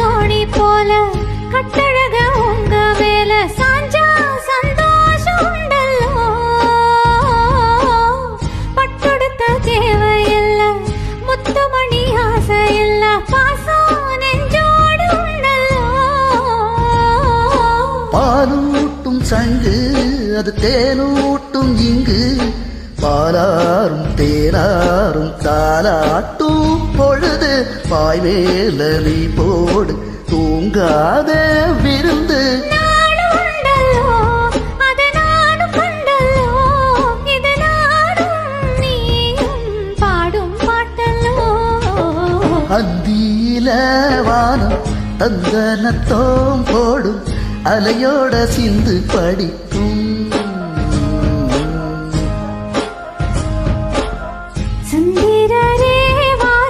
தோணி போல கட்டழக உங்க மேல சாஞ்சா சந்தோஷம் உண்டல்லோ பட்டொடுத்த தேவையில்ல முத்துமணி ஆசை இல்ல பாசம் நெஞ்சோடு உண்டல்லோ பாலூட்டும் சங்கு அது தேனூட்டும் இங்கு பாலாரும் தேனாரும் தாலாட்டும் பொழுது பாய்வேல நீ போடு தூங்காத விருந்து அந்தியில வானம் தந்தனத்தோம் போடும் அலையோட சிந்து படிக்கும்